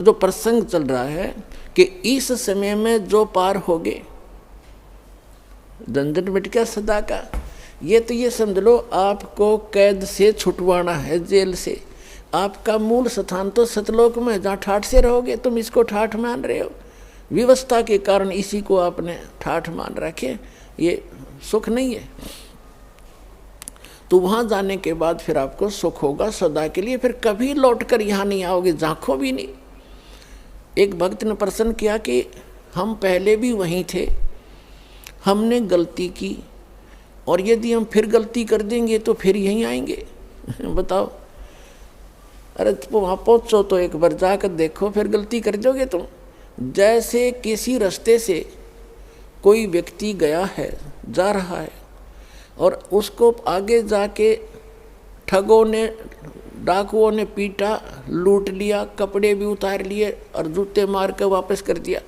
जो प्रसंग चल रहा है कि इस समय में जो पार होगे, झंझट मिट गया सदा का। ये तो ये समझ लो आपको कैद से छुटवाना है, जेल से। आपका मूल स्थान तो सतलोक में, जहाँ ठाठ से रहोगे। तुम इसको ठाठ मान रहे हो, व्यवस्था के कारण इसी को आपने ठाठ मान रखे, ये सुख नहीं है। तो वहाँ जाने के बाद फिर आपको सुख होगा सदा के लिए, फिर कभी लौट कर यहाँ नहीं आओगे, झांको भी नहीं। एक भक्त ने प्रश्न किया कि हम पहले भी वहीं थे, हमने गलती की, और यदि हम फिर गलती कर देंगे तो फिर यहीं आएंगे। बताओ, अरे तुम वहाँ पहुँचो तो एक बार जाकर देखो, फिर गलती कर दोगे तुम। जैसे किसी रास्ते से कोई व्यक्ति गया है, जा रहा है, और उसको आगे जाके ठगों ने, डाकुओं ने पीटा, लूट लिया, कपड़े भी उतार लिए और जूते मार कर वापस कर दिया।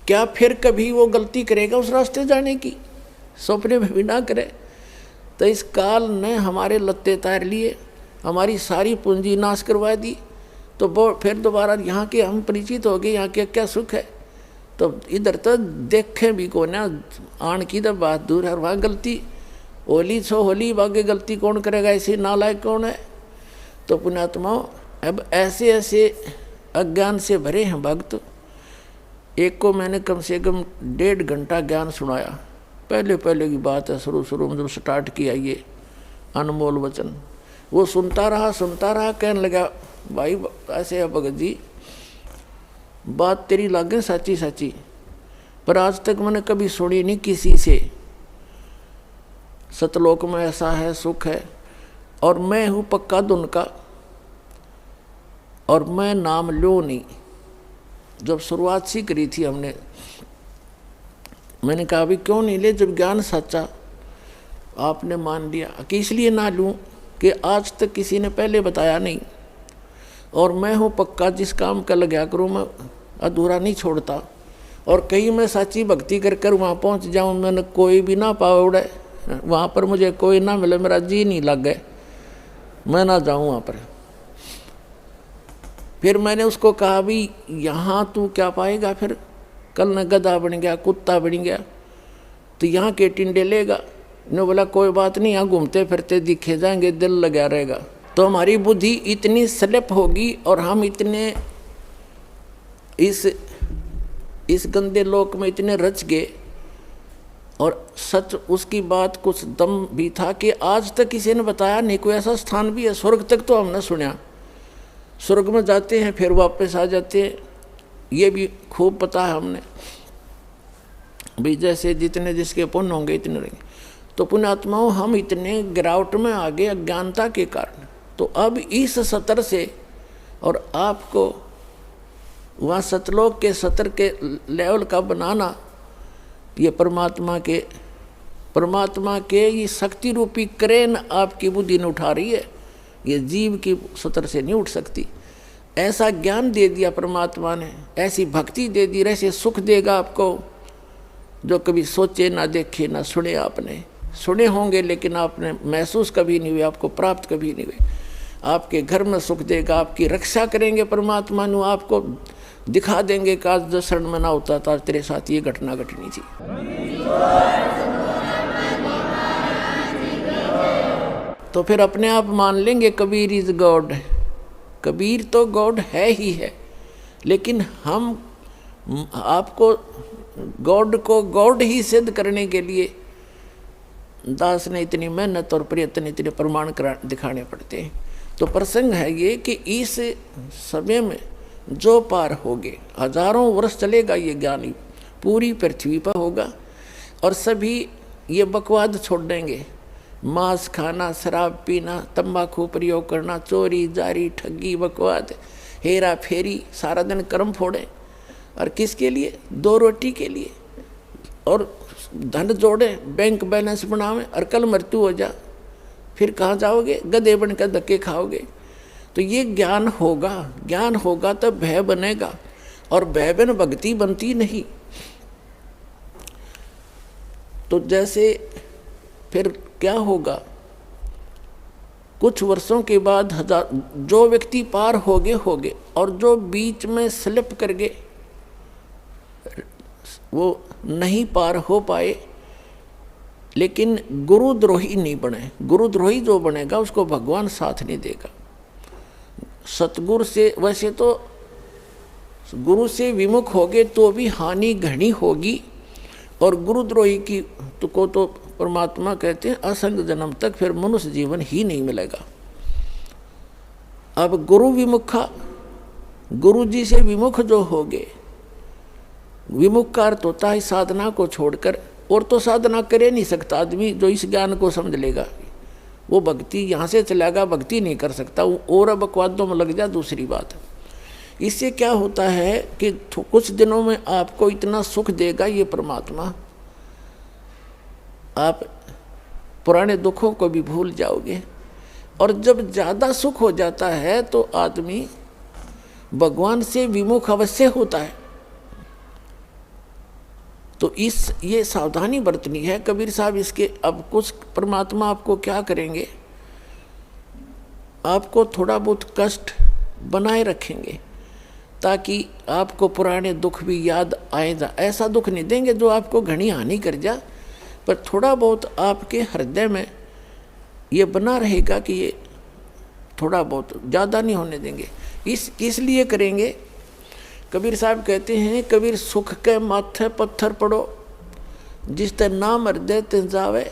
क्या फिर कभी वो गलती करेगा उस रास्ते जाने की? सपने में भी ना करे। तो इस काल ने हमारे लत्ते तार लिए, हमारी सारी पूंजी नाश करवा दी, तो फिर दोबारा यहाँ के हम परिचित हो गए, यहाँ के क्या सुख है। तो इधर तो देखे भी को ना, आन की तो बात दूर है, वहाँ गलती होली छो होली, बागे गलती कौन करेगा, ऐसे नालायक कौन है। तो पुण्यात्माओं, अब ऐसे ऐसे अज्ञान से भरे हैं भक्त। एक को मैंने कम से कम 1.5 घंटा ज्ञान सुनाया। पहले पहले की बात है, शुरू में जब स्टार्ट किया ये अनमोल वचन, वो सुनता रहा, कहने लगा, भाई ऐसे है भगत जी, बात तेरी लागे सच्ची सच्ची, पर आज तक मैंने कभी सुनी नहीं किसी से। सतलोक में ऐसा है, सुख है, और मैं हूँ पक्का धुन का, और मैं नाम लो नहीं। जब शुरुआत सी करी थी हमने, मैंने कहा अभी क्यों नहीं ले, जब ज्ञान सच्चा आपने मान लिया, कि इसलिए ना लूँ कि आज तक किसी ने पहले बताया नहीं, और मैं हूँ पक्का, जिस काम का लगा करूँ मैं अधूरा नहीं छोड़ता। और कहीं मैं सच्ची भक्ति कर कर वहाँ पहुँच जाऊँ, मैंने कोई भी ना पावे उड़े, वहाँ पर मुझे कोई ना मिले, मेरा जी नहीं लग गए, मैं ना जाऊँ वहाँ पर। फिर मैंने उसको कहा भी यहाँ तू क्या पाएगा, फिर कल न गधा बन गया, कुत्ता बन गया, तो यहाँ के टिंडे लेगा। ने बोला कोई बात नहीं, यहाँ घूमते फिरते दिखे जाएंगे, दिल लगा रहेगा। तो हमारी बुद्धि इतनी स्लिप होगी और हम इतने इस गंदे लोक में इतने रच गए। और सच उसकी बात कुछ दम भी था कि आज तक किसी ने बताया नहीं, कोई ऐसा स्थान भी है। स्वर्ग तक तो हमने सुना, स्वर्ग में जाते हैं फिर वापस आ जाते हैं, ये भी खूब पता है हमने भी, जैसे जितने जिसके पुण्य होंगे इतने रहेंगे। तो पुण्यात्माओं, हम इतने गिरावट में आ गए अज्ञानता के कारण। तो अब इस सतर से, और आपको वहाँ सतलोक के सतर के लेवल का बनाना, ये परमात्मा के ये शक्ति रूपी क्रेन आपकी बुद्धि ने उठा रही है, ये जीव की सतर से नहीं उठ सकती। ऐसा ज्ञान दे दिया परमात्मा ने, ऐसी भक्ति दे दी, ऐसे सुख देगा आपको जो कभी सोचे ना देखे ना सुने। आपने सुने होंगे लेकिन आपने महसूस कभी नहीं हुए, आपको प्राप्त कभी नहीं हुए। आपके घर में सुख देगा, आपकी रक्षा करेंगे परमात्मा नु, आपको दिखा देंगे कि आज 10 क्षण में ना होता था तेरे साथ ये घटना घटनी थी। तो फिर अपने आप मान लेंगे कबीर इज गॉड। कबीर तो गॉड है ही है, लेकिन हम आपको गॉड को गॉड ही सिद्ध करने के लिए दास ने इतनी मेहनत और प्रयत्न, इतने प्रमाण दिखाने पड़ते हैं। तो प्रसंग है ये कि इस समय में जो पार होगे, हजारों वर्ष चलेगा ये ज्ञानी, पूरी पृथ्वी पर होगा, और सभी ये बकवाद छोड़ देंगे। मांस खाना, शराब पीना, तंबाकू प्रयोग करना, चोरी जारी, ठगी, बकवाद, हेरा फेरी, सारा दिन कर्म फोड़े, और किसके लिए? 2 रोटी के लिए। और धन जोड़े, बैंक बैलेंस बनावे, और कल मृत्यु हो जा, फिर कहाँ जाओगे? गधे बनकर धक्के खाओगे। तो ये ज्ञान होगा तो भय बनेगा, और भय बिन भक्ति बनती नहीं। तो जैसे फिर क्या होगा, कुछ वर्षों के बाद जो व्यक्ति पार हो गए और जो बीच में स्लिप कर गए वो नहीं पार हो पाए, लेकिन गुरुद्रोही नहीं बने। गुरुद्रोही जो बनेगा उसको भगवान साथ नहीं देगा। सतगुरु से, वैसे तो गुरु से विमुख होगे तो भी हानि घनी होगी, और गुरुद्रोही की तो परमात्मा कहते हैं असंग जन्म तक फिर मनुष्य जीवन ही नहीं मिलेगा। अब गुरु विमुखा, गुरु जी से विमुख जो हो गए, विमुख का अर्थ होता है साधना को छोड़कर, और तो साधना करे नहीं सकता आदमी जो इस ज्ञान को समझ लेगा, वो भक्ति यहाँ से चलेगा, भक्ति नहीं कर सकता, और अब बकवादों में लग जा दूसरी बात। इससे क्या होता है कि कुछ दिनों में आपको इतना सुख देगा ये परमात्मा, आप पुराने दुखों को भी भूल जाओगे। और जब ज़्यादा सुख हो जाता है तो आदमी भगवान से विमुख अवश्य होता है। तो ये सावधानी बरतनी है कबीर साहब इसके। अब कुछ परमात्मा आपको क्या करेंगे, आपको थोड़ा बहुत कष्ट बनाए रखेंगे ताकि आपको पुराने दुख भी याद आए जा। ऐसा दुख नहीं देंगे जो आपको घनी हानि कर जा, पर थोड़ा बहुत आपके हृदय में ये बना रहेगा कि ये थोड़ा बहुत, ज़्यादा नहीं होने देंगे। किस लिए करेंगे? कबीर साहब कहते हैं, कबीर सुख के माथे पत्थर पड़ो, जिस ते नाम हृदय ते जावे,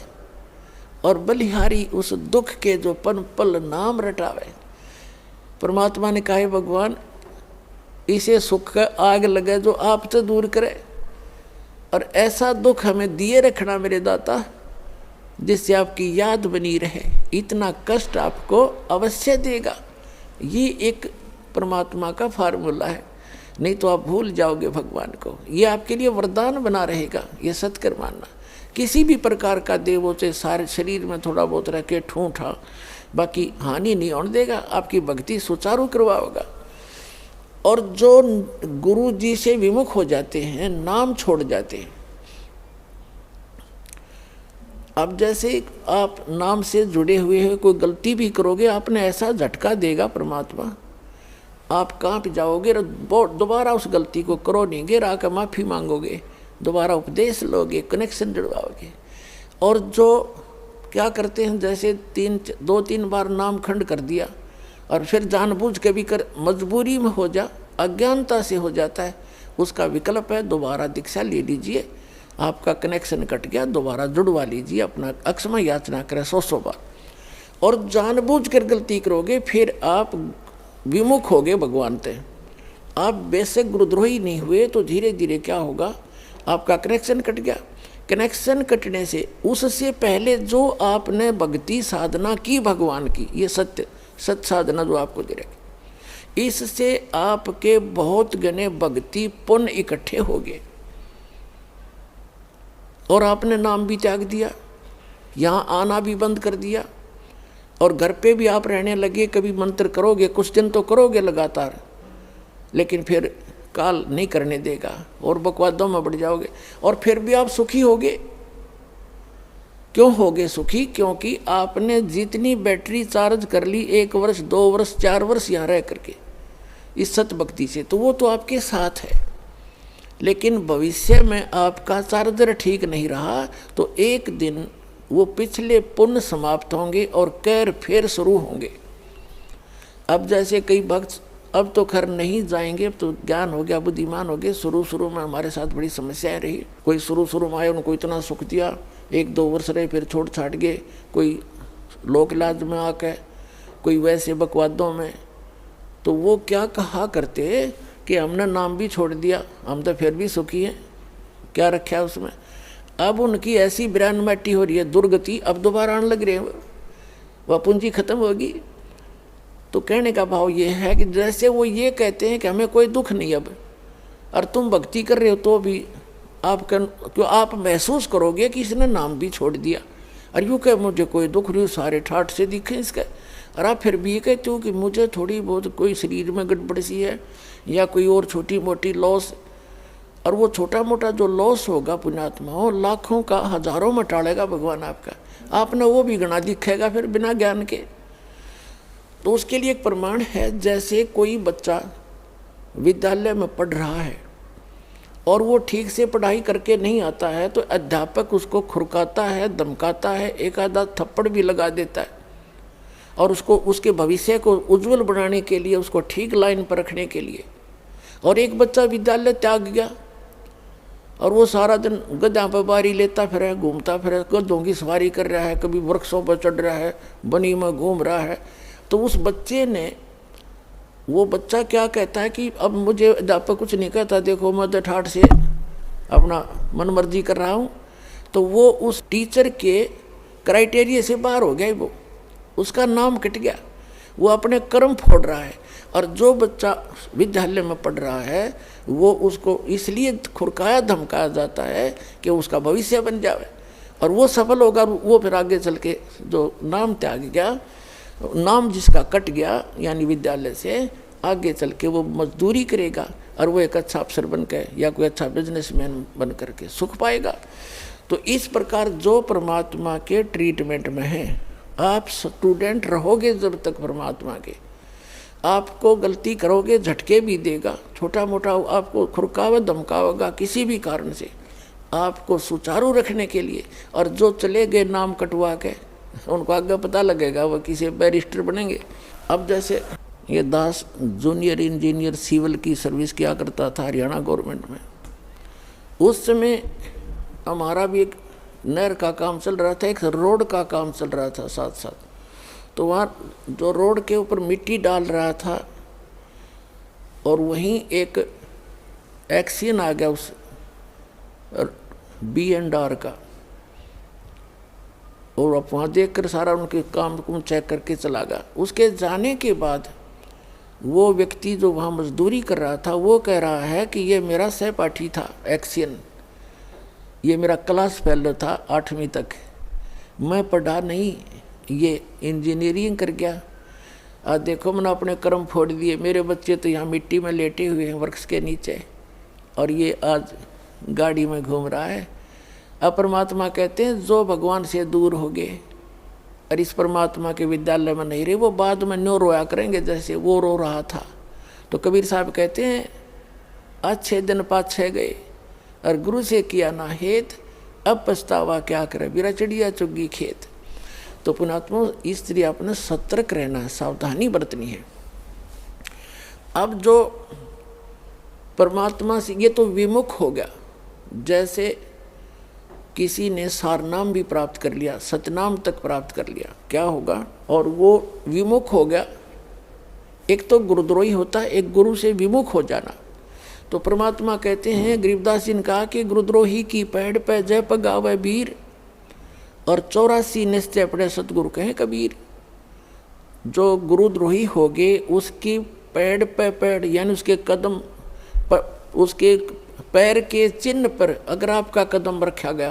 और बलिहारी उस दुख के जो पन पल नाम रटावे। परमात्मा ने कहा भगवान इसे सुख का आग लगे जो आपसे दूर करे, और ऐसा दुख हमें दिए रखना मेरे दाता जिससे आपकी याद बनी रहे। इतना कष्ट आपको अवश्य देगा। ये एक परमात्मा का फार्मूला है, नहीं तो आप भूल जाओगे भगवान को। ये आपके लिए वरदान बना रहेगा, ये सत्कर मानना। किसी भी प्रकार का देवों से सारे शरीर में थोड़ा बहुत रह के ठूठा, बाकी हानि नहीं होने देगा, आपकी भक्ति सुचारू करवाओगा। और जो गुरु जी से विमुख हो जाते हैं, नाम छोड़ जाते हैं, अब जैसे आप नाम से जुड़े हुए हैं, कोई गलती भी करोगे आपने ऐसा झटका देगा परमात्मा, आप कांप जाओगे, दोबारा उस गलती को करो नहीं, गिर आकर माफ़ी मांगोगे, दोबारा उपदेश लोगे, कनेक्शन जुड़वाओगे। और जो क्या करते हैं, जैसे 2-3 बार नाम खंड कर दिया और फिर जानबूझ के भी कर, मजबूरी में हो जा, अज्ञानता से हो जाता है, उसका विकल्प है दोबारा दीक्षा ले लीजिए, आपका कनेक्शन कट गया, दोबारा जुड़वा लीजिए, अपना अक्षमा याचना करें 100 बार। और जानबूझ कर गलती करोगे फिर आप विमुख हो गए भगवान से। आप बेशक गुरुद्रोही नहीं हुए तो धीरे धीरे क्या होगा, आपका कनेक्शन कट गया। कनेक्शन कटने से उससे पहले जो आपने भक्ति साधना की भगवान की, ये सत्य साधना जो आपको दे रही, इससे आपके बहुत गने भक्ति पुण्य इकट्ठे हो गए और आपने नाम भी त्याग दिया, यहाँ आना भी बंद कर दिया, और घर पे भी आप रहने लगे। कभी मंत्र करोगे, कुछ दिन तो करोगे लगातार, लेकिन फिर काल नहीं करने देगा और बकवादों में बढ़ जाओगे, और फिर भी आप सुखी होगे। क्यों होगे सुखी? क्योंकि आपने जितनी बैटरी चार्ज कर ली 1 वर्ष 2 वर्ष 4 वर्ष यहाँ रह करके इस सत भक्ति से, तो वो तो आपके साथ है। लेकिन भविष्य में आपका चार्जर ठीक नहीं रहा तो एक दिन वो पिछले पुण्य समाप्त होंगे और कैर फिर शुरू होंगे। अब जैसे कई भक्त अब तो खैर नहीं जाएंगे, अब तो ज्ञान हो गया, बुद्धिमान हो गए। शुरू में हमारे साथ बड़ी समस्याएं रही। कोई शुरू में आए, उनको इतना सुख दिया, 1-2 वर्ष रहे, फिर छोड़ छाट गए। कोई लोक लाज में आके, कोई वैसे बकवादों में। तो वो क्या कहा करते कि हमने नाम भी छोड़ दिया, हम तो फिर भी सुखी हैं, क्या रखा है उसमें। अब उनकी ऐसी ब्रांड मैटी हो रही है, दुर्गति, अब दोबारा आने लग रहे हैं, वह पूंजी खत्म होगी। तो कहने का भाव ये है कि जैसे वो ये कहते हैं कि हमें कोई दुख नहीं अब, और तुम भक्ति कर रहे हो तो भी क्यों आप महसूस करोगे कि इसने नाम भी छोड़ दिया, और यूँ कह मुझे कोई दुख नहीं, सारे ठाठ से दिखे इसका। और आप फिर भी ये कहते हो कि मुझे थोड़ी बहुत कोई शरीर में गड़बड़ सी है या कोई और छोटी मोटी लॉस, और वो छोटा मोटा जो लॉस होगा पुण्यात्मा हो, लाखों का हजारों में टालेगा भगवान आपका। आपने वो भी गणा दिखेगा फिर बिना ज्ञान के। तो उसके लिए एक प्रमाण है, जैसे कोई बच्चा विद्यालय में पढ़ रहा है और वो ठीक से पढ़ाई करके नहीं आता है तो अध्यापक उसको खुरकाता है, धमकाता है, एक आधा थप्पड़ भी लगा देता है और उसको उसके भविष्य को उज्जवल बनाने के लिए, उसको ठीक लाइन पर रखने के लिए। और एक बच्चा विद्यालय त्याग गया और वो सारा दिन गधा पर बारी लेता फिर, घूमता फिर, गधों की सवारी कर रहा है, कभी वृक्षों पर चढ़ रहा है, बनी में घूम रहा है, तो उस बच्चे ने, वो बच्चा क्या कहता है कि अब मुझे अध्यापक कुछ नहीं कहता, देखो मैं तो ठाठ से अपना मनमर्जी कर रहा हूँ। तो वो उस टीचर के क्राइटेरिया से बाहर हो गया, वो उसका नाम कट गया, वो अपने कर्म फोड़ रहा है। और जो बच्चा विद्यालय में पढ़ रहा है वो उसको इसलिए खुरकाया धमकाया जाता है कि उसका भविष्य बन जाए और वो सफल होगा। वो फिर आगे चल के जो नाम त्याग गया, नाम जिसका कट गया यानी विद्यालय से, आगे चल के वो मजदूरी करेगा और वो एक अच्छा अफसर बन के या कोई अच्छा बिजनेसमैन बन करके सुख पाएगा। तो इस प्रकार जो परमात्मा के ट्रीटमेंट में है, आप स्टूडेंट रहोगे जब तक परमात्मा के, आपको गलती करोगे झटके भी देगा, छोटा मोटा आपको खुरकावा धमकावेगा किसी भी कारण से, आपको सुचारू रखने के लिए। और जो चले गए नाम कटवा के, उनको आगे पता लगेगा वो किसी बैरिस्टर बनेंगे। अब जैसे ये दास जूनियर इंजीनियर सिविल की सर्विस किया करता था हरियाणा गवर्नमेंट में, उस समय हमारा भी एक नहर का काम चल रहा था, एक रोड का काम चल रहा था साथ साथ। तो वहाँ जो रोड के ऊपर मिट्टी डाल रहा था और वहीं एक एक्सीडेंट आ गया उस B&R का, और अब वहाँ देख कर सारा उनके काम को चेक करके चला गया। उसके जाने के बाद वो व्यक्ति जो वहाँ मजदूरी कर रहा था वो कह रहा है कि ये मेरा सहपाठी था एक्सीडेंट, ये मेरा क्लास फेलो था 8वीं तक, मैं पढ़ा नहीं, ये इंजीनियरिंग कर गया। आज देखो मैंने अपने कर्म फोड़ दिए, मेरे बच्चे तो यहाँ मिट्टी में लेटे हुए हैं वृक्ष के नीचे और ये आज गाड़ी में घूम रहा है। अब परमात्मा कहते हैं जो भगवान से दूर हो गए और इस परमात्मा के विद्यालय में नहीं रहे, वो बाद में न्यो रोया करेंगे जैसे वो रो रहा था। तो कबीर साहब कहते हैं अच्छे दिन पाछे गए और गुरु से किया ना हेत, अब पछतावा क्या करे, बिरा चिड़िया चुगी खेत। तो पुणात्मा इसलिए अपने सतर्क रहना है, सावधानी बरतनी है। अब जो परमात्मा से ये तो विमुख हो गया, जैसे किसी ने सारनाम भी प्राप्त कर लिया, सतनाम तक प्राप्त कर लिया, क्या होगा? और वो विमुख हो गया। एक तो गुरुद्रोही होता है, एक गुरु से विमुख हो जाना। तो परमात्मा कहते हैं, गरीबदास जी ने कहा कि गुरुद्रोही की पैड़ पे जय पगावे वीर और 84 निश्चय पड़े सतगुरु कहें कबीर। जो गुरुद्रोही हो गए उसकी पैड़ पे पैड़ यानी उसके कदम पर, उसके पैर के चिन्ह पर अगर आपका कदम रखा गया,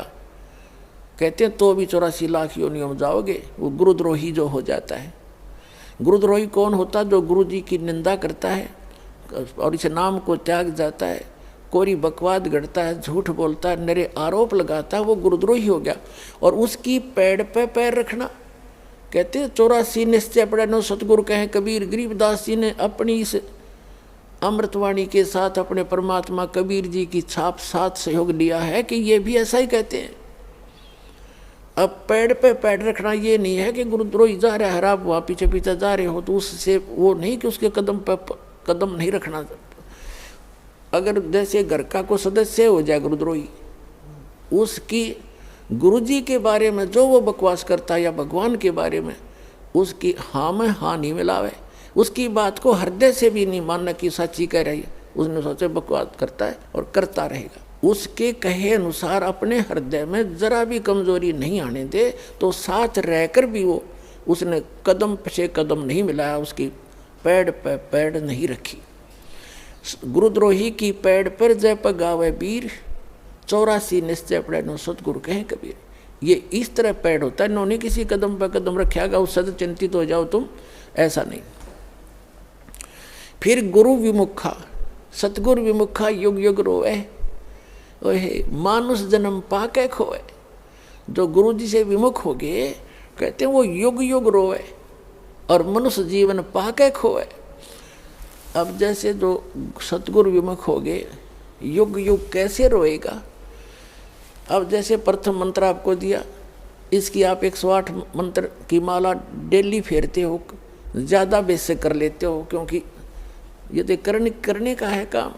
कहते हैं तो भी 84 लाख योनियों में जाओगे। वो गुरुद्रोही जो हो जाता है। गुरुद्रोही कौन होता? जो गुरु जी की निंदा करता है और इस नाम को त्याग जाता है, कोरी बकवाद गढ़ता है, झूठ बोलता है, नरे आरोप लगाता है, वो गुरुद्रोही हो गया। और उसकी पैड़ पे पैर रखना, कहते हैं 84 निश्चय पड़े नो सतगुरु कहें कबीर। गरीबदास जी ने अपनी इस अमृतवाणी के साथ अपने परमात्मा कबीर जी की छाप साथ सहयोग लिया है कि ये भी ऐसा ही कहते हैं। अब पैड़ पे पैड़ रखना ये नहीं है कि गुरुद्रोही जा रहा है, आप वहाँ पीछे पीछे जा रहे हो तो उससे वो नहीं कि उसके कदम पे कदम नहीं रखना। अगर जैसे घर का कोई सदस्य हो जाए गुरुद्रोही, उसकी गुरुजी के बारे में जो वो बकवास करता है या भगवान के बारे में, उसकी हाँ में हाँ नहीं मिलावे, उसकी बात को हृदय से भी नहीं मानना कि सच्ची कह रही है, उसने सोचे बकवास करता है और करता रहेगा। उसके कहे अनुसार अपने हृदय में जरा भी कमजोरी नहीं आने दे, तो साथ रहकर भी वो उसने कदम से कदम नहीं मिलाया, उसकी पैड़ पे पैड़ नहीं रखी। गुरुद्रोही की पैड़ पर जय पगावे वीर, 84 निश्चय पड़े नो सतगुरु कहें कबीर। ये इस तरह पैड़ होता है, इन्होंने किसी कदम पर कदम रखेगा उससे तो चिंतित हो जाओ तुम, ऐसा नहीं। फिर गुरु विमुखा, सतगुरु विमुखा युग युग रोए, ओहे मानुष जन्म पाके खोए। जो गुरु जी से विमुख हो गए, कहते हैं वो युग युग रोए और मनुष्य जीवन पाके खोए। अब जैसे जो सतगुरु विमुख हो गए, युग युग कैसे रोएगा। अब जैसे प्रथम मंत्र आपको दिया, इसकी आप 108 मंत्र की माला डेली फेरते हो, ज़्यादा बेस से कर लेते हो, क्योंकि ये तो करने का है काम।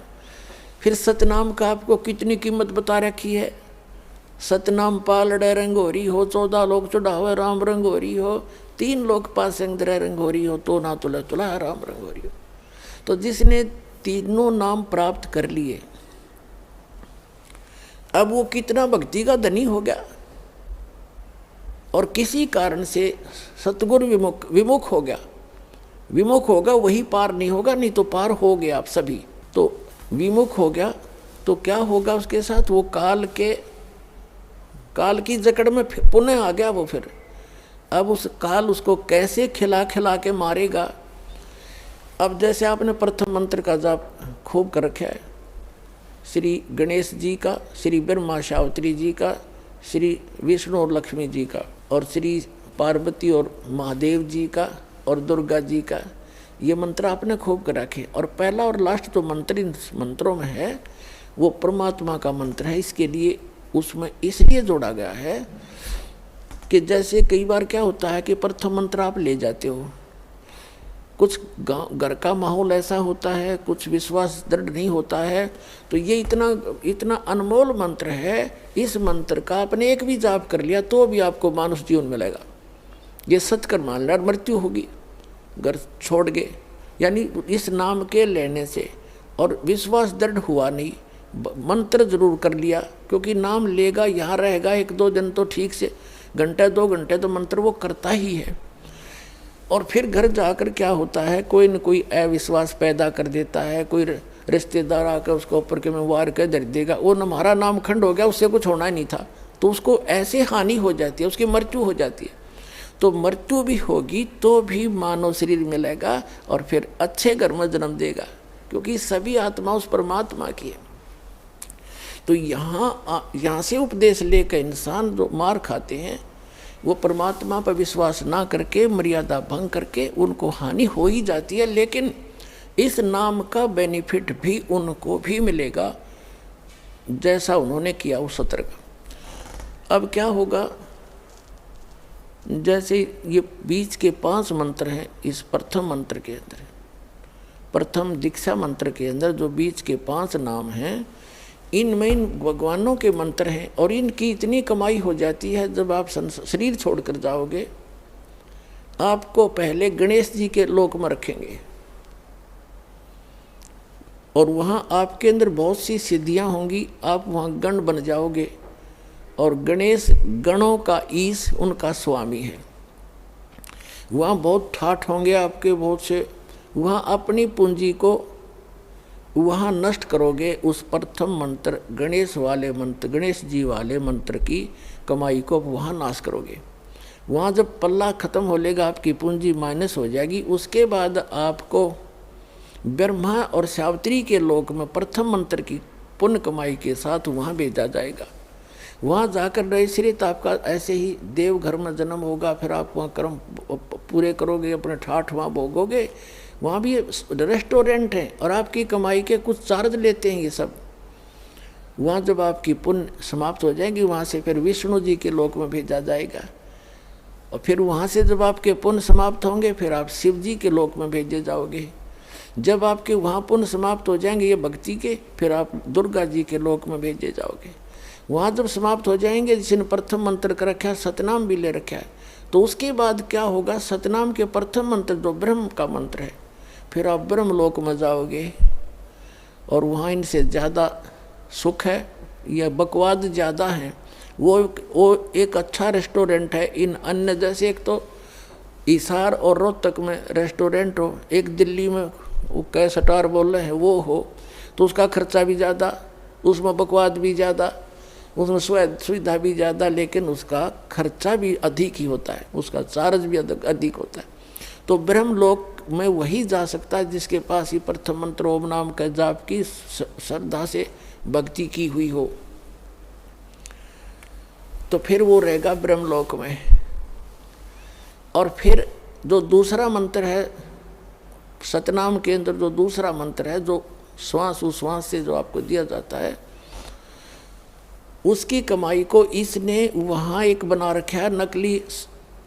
फिर सतनाम का आपको कितनी कीमत बता रखी है। सतनाम पालड़े रंगोरी हो, 14 लोग चढ़ावे राम रंगोरी हो, 3 लोग पास अंदर रंगोरी हो, तो ना तुला तुला राम रंगोरी हो। तो जिसने तीनों नाम प्राप्त कर लिए, अब वो कितना भक्ति का धनी हो गया। और किसी कारण से सतगुरु विमुख हो गया, विमुख होगा वही पार नहीं होगा, नहीं तो पार हो गया आप सभी। तो विमुख हो गया तो क्या होगा उसके साथ, वो काल की जकड़ में पुनः आ गया वो। फिर अब उस काल उसको कैसे खिला खिला के मारेगा। अब जैसे आपने प्रथम मंत्र का जाप खूब कर रखा है, श्री गणेश जी का, श्री ब्रह्मा सावित्री जी का, श्री विष्णु और लक्ष्मी जी का, और श्री पार्वती और महादेव जी का, और दुर्गा जी का, ये मंत्र आपने खूब कर रखे। और पहला और लास्ट जो मंत्र इन मंत्रों में है वो परमात्मा का मंत्र है। इसके लिए उसमें इसलिए जोड़ा गया है कि जैसे कई बार क्या होता है कि प्रथम मंत्र आप ले जाते हो, कुछ घर का माहौल ऐसा होता है, कुछ विश्वास दृढ़ नहीं होता है, तो ये इतना अनमोल मंत्र है, इस मंत्र का आपने एक भी जाप कर लिया तो भी आपको मानुष जीवन मिलेगा। ये सत्कर मान लिया, मृत्यु होगी घर छोड़ गए, यानी इस नाम के लेने से। और विश्वास दृढ़ हुआ नहीं, मंत्र जरूर कर लिया, क्योंकि नाम लेगा यहाँ रहेगा 1-2 दिन तो ठीक से, घंटे 2 घंटे तो मंत्र वो करता ही है। और फिर घर जाकर क्या होता है, कोई न कोई अविश्वास पैदा कर देता है, कोई रिश्तेदार आकर उसको ऊपर के में वार कर धर देगा, वो हमारा नाम खंड हो गया, उससे कुछ होना ही नहीं था, तो उसको ऐसे हानि हो जाती है, उसकी मृत्यु हो जाती है। तो मृत्यु भी होगी तो भी मानव शरीर मिलेगा और फिर अच्छे घर में जन्म देगा, क्योंकि सभी आत्मा उस परमात्मा की है। तो यहाँ से उपदेश लेकर इंसान जो मार खाते हैं वो परमात्मा पर विश्वास ना करके, मर्यादा भंग करके, उनको हानि हो ही जाती है। लेकिन इस नाम का बेनिफिट भी उनको भी मिलेगा जैसा उन्होंने किया उस सत्र का। अब क्या होगा, जैसे ये बीच के 5 मंत्र हैं इस प्रथम मंत्र के अंदर, प्रथम दीक्षा मंत्र के अंदर जो बीच के 5 नाम हैं, इनमें इन भगवानों के मंत्र हैं। और इनकी इतनी कमाई हो जाती है, जब आप शरीर छोड़कर जाओगे आपको पहले गणेश जी के लोक में रखेंगे और वहाँ आपके अंदर बहुत सी सिद्धियाँ होंगी, आप वहाँ गण बन जाओगे। और गणेश गणों का ईश उनका स्वामी है। वहाँ बहुत ठाठ होंगे आपके बहुत से, वहाँ अपनी पूंजी को वहाँ नष्ट करोगे। उस प्रथम मंत्र गणेश वाले मंत्र, गणेश जी वाले मंत्र की कमाई को वहाँ नाश करोगे। वहाँ जब पल्ला खत्म हो लेगा, आपकी पूंजी माइनस हो जाएगी, उसके बाद आपको ब्रह्मा और सावित्री के लोक में प्रथम मंत्र की पुण्य कमाई के साथ वहाँ भेजा जाएगा। वहाँ जाकर रहे श्रीत आपका ऐसे ही देव घर में जन्म होगा, फिर आप वहाँ कर्म पूरे करोगे, अपने ठाठ वहाँ भोगोगे। वहाँ भी रेस्टोरेंट है और आपकी कमाई के कुछ चार्ज लेते हैं ये सब। वहाँ जब आपकी पुण्य समाप्त हो जाएगी, वहाँ से फिर विष्णु जी के लोक में भेजा जाएगा। और फिर वहाँ से जब आपके पुण्य समाप्त होंगे, फिर आप शिव जी के लोक में भेजे जाओगे। जब आपके वहाँ पुण्य समाप्त हो जाएंगे ये भक्ति के, फिर आप दुर्गा जी के लोक में भेजे जाओगे। वहाँ जब समाप्त हो जाएंगे, जिसने प्रथम मंत्र का रखा है, सतनाम भी ले रखा है, तो उसके बाद क्या होगा, सतनाम के प्रथम मंत्र जो ब्रह्म का मंत्र है, फिर आप ब्रह्म लोक में जाओगे। और वहाँ इनसे ज़्यादा सुख है या बकवाद ज़्यादा है, वो एक अच्छा रेस्टोरेंट है। इन अन्य जैसे एक तो हिसार और रोहतक में रेस्टोरेंट हो, एक दिल्ली में वो कैसटार बोल रहे हैं वो हो, तो उसका खर्चा भी ज़्यादा, उसमें बकवाद भी ज़्यादा, उसमें सुविधा भी ज़्यादा, लेकिन उसका खर्चा भी अधिक ही होता है, उसका चार्ज भी अधिक होता है। तो ब्रह्मलोक में वही जा सकता है जिसके पास ही प्रथम मंत्र ओम नाम का जाप की श्रद्धा से भक्ति की हुई हो, तो फिर वो रहेगा ब्रह्मलोक में। और फिर जो दूसरा मंत्र है सतनाम के अंदर, जो दूसरा मंत्र है जो श्वास उश्वास से जो आपको दिया जाता है, उसकी कमाई को इसने वहाँ एक बना रखा है नकली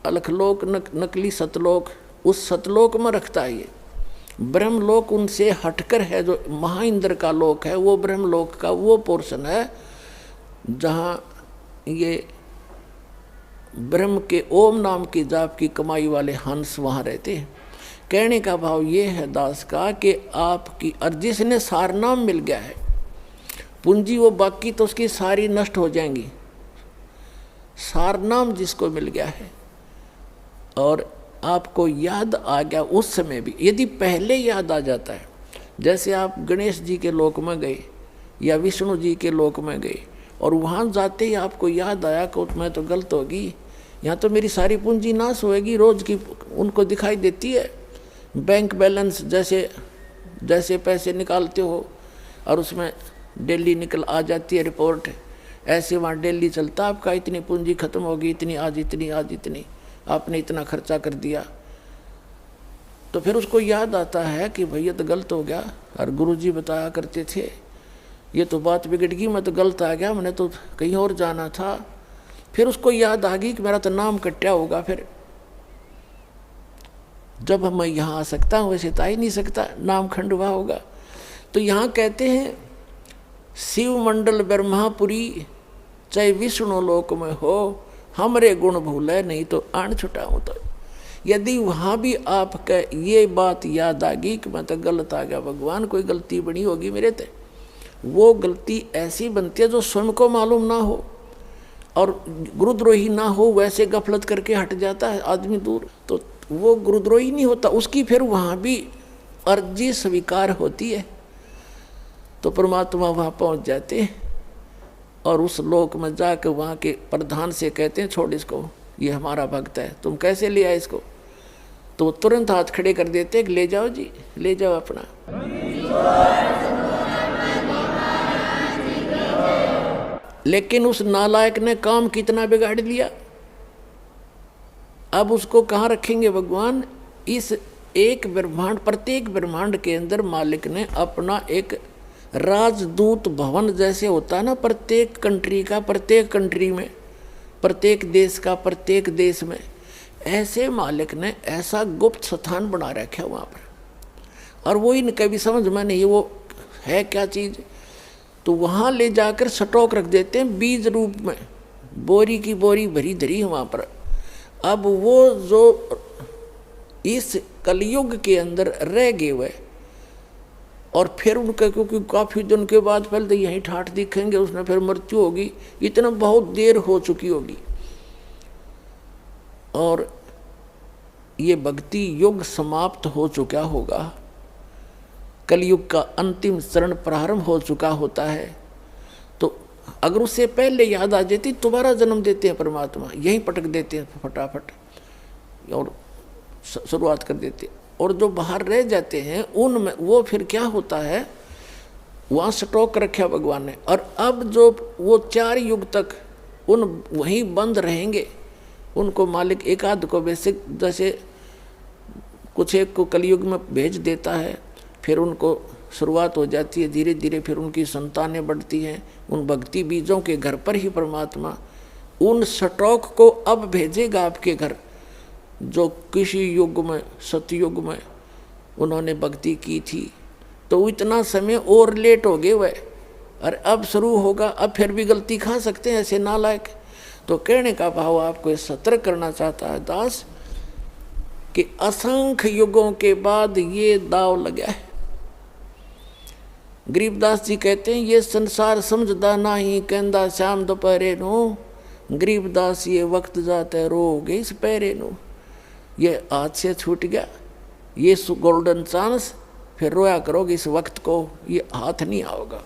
अलखलोक, नकली सतलोक। उस सतलोक में रखता है ये। ब्रह्मलोक उनसे हटकर है, जो महाइंद्र का लोक है, वो ब्रह्मलोक का वो पोर्शन है जहाँ ये ब्रह्म के ओम नाम की जाप की कमाई वाले हंस वहाँ रहते हैं। कहने का भाव ये है दास का कि आपकी और जिसने सारनाम मिल गया है पूंजी, वो बाकी तो उसकी सारी नष्ट हो जाएंगी। सारनाम जिसको मिल गया है और आपको याद आ गया उस समय भी, यदि पहले याद आ जाता है, जैसे आप गणेश जी के लोक में गए या विष्णु जी के लोक में गए और वहाँ जाते ही आपको याद आया कि मैं तो गलत होगी, यहाँ तो मेरी सारी पूंजी नाश होएगी, रोज की उनको दिखाई देती है बैंक बैलेंस, जैसे जैसे पैसे निकालते हो और उसमें डेली निकल आ जाती है रिपोर्ट, ऐसे वहाँ डेली चलता आपका इतनी पूंजी खत्म होगी, इतनी आज इतनी, आज इतनी, आपने इतना खर्चा कर दिया। तो फिर उसको याद आता है कि भैया तो गलत हो गया, और गुरुजी बताया करते थे ये तो बात बिगड़ गई, मैं तो गलत आ गया, मैंने तो कहीं और जाना था। फिर उसको याद आ गई कि मेरा तो नाम कट्या होगा, फिर जब मैं यहाँ आ सकता हूँ वैसे तो आ ही नहीं सकता, नाम खंडवा होगा। तो यहाँ कहते हैं शिव मंडल ब्रह्मापुरी चाहे विष्णु लोक में हो, हमरे गुण भूले नहीं तो आन छुटाऊँ। तो यदि वहाँ भी आपका ये बात याद आ गई कि मैं तो गलत आ गया, भगवान कोई गलती बनी होगी मेरे ते, वो गलती ऐसी बनती है जो स्वयं को मालूम ना हो और गुरुद्रोही ना हो, वैसे गफलत करके हट जाता है आदमी दूर, तो वो गुरुद्रोही नहीं होता, उसकी फिर वहाँ भी अर्जी स्वीकार होती है। तो परमात्मा वहाँ पहुँच जाते हैं और उस लोक में जाकर वहाँ के प्रधान से कहते हैं छोड़ इसको, ये हमारा भक्त है, तुम कैसे ले आए इसको? तो तुरंत हाथ खड़े कर देते कि ले जाओ जी, ले जाओ अपना। लेकिन उस नालायक ने काम कितना बिगाड़ लिया, अब उसको कहाँ रखेंगे भगवान? इस एक ब्रह्मांड, प्रत्येक ब्रह्मांड के अंदर मालिक ने अपना एक राजदूत भवन जैसे होता है ना, प्रत्येक कंट्री का, प्रत्येक कंट्री में, प्रत्येक देश का, प्रत्येक देश में, ऐसे मालिक ने ऐसा गुप्त स्थान बना रखा है वहाँ पर। और वो इनका भी समझ में नहीं वो है क्या चीज़, तो वहाँ ले जाकर स्टॉक रख देते हैं बीज रूप में, बोरी की बोरी भरी धरी है वहाँ पर। अब वो जो इस कलयुग के अंदर रह गए हुए और फिर उनका, क्योंकि काफ़ी दिन के बाद पहले तो यहीं ठाठ दिखेंगे, उसमें फिर मृत्यु होगी, इतना बहुत देर हो चुकी होगी और ये भक्ति युग समाप्त हो चुका होगा, कलयुग का अंतिम चरण प्रारंभ हो चुका होता है। तो अगर उससे पहले याद आ जाती, दोबारा जन्म देते हैं परमात्मा, यहीं पटक देते हैं फटाफट और शुरुआत कर देते हैं। और जो बाहर रह जाते हैं उनमें वो फिर क्या होता है, वहाँ स्टॉक रखा भगवान ने, और अब जो वो 4 युग तक उन वहीं बंद रहेंगे, उनको मालिक एक आध को वैसे जैसे कुछ एक को कलयुग में भेज देता है, फिर उनको शुरुआत हो जाती है, धीरे धीरे फिर उनकी संतानें बढ़ती हैं, उन भक्ति बीजों के घर पर ही परमात्मा उन स्टॉक को अब भेजेगा आपके घर, जो किसी युग में, सतयुग में उन्होंने भक्ति की थी। तो इतना समय और लेट हो गए वह, और अब शुरू होगा, अब फिर भी गलती खा सकते हैं ऐसे नालायक। तो कहने का भाव आपको सतर्क करना चाहता है दास कि असंख्य युगों के बाद ये दाव लगा है। गरीबदास जी कहते हैं ये संसार समझदा नहीं, कहंदा श्याम दोपहरे नो, गरीबदास ये वक्त जाते रोगे इस पैरे नो। ये हाथ से छूट गया ये गोल्डन चांस, फिर रोया करोगे इस वक्त को, ये हाथ नहीं आओगा।